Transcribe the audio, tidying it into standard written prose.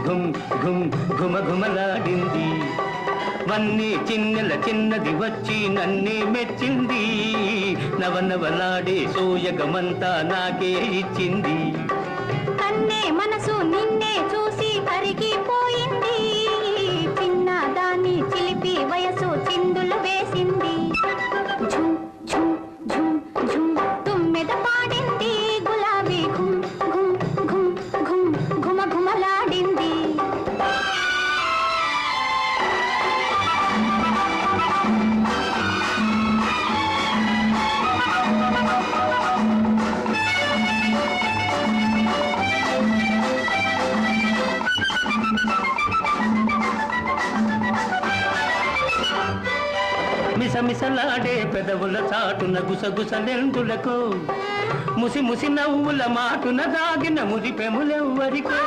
ఘుమ్ ఘుమ్ ఘుమఘుమలాడింది. వన్నీ చిన్నెల చిన్నది వచ్చి నన్నే మెచ్చింది. నవనవలాడే సోయగమంతా నాకే ఇచ్చింది. కన్నే మనసు నిన్నే చూసి కరిగిపోయింది. చిన్న దాన్ని చిలిపి వయసు చిందులు వేసింది. ఝుమ్ ఝుమ్ ఝుమ్ ఝుమ్ తుమ్మెద పాడింది. గులాబీ ఘుమ్ ఘుమ్ ఘుమ్ ఘుమ్ ఘుమఘుమలాడింది. మిసమిసలాడే పెదవుల చాటున గుసగుసలెందులకు, ముసి ముసి నవ్వుల మాటున దాగిన ముదిపెములెవ్వరికో.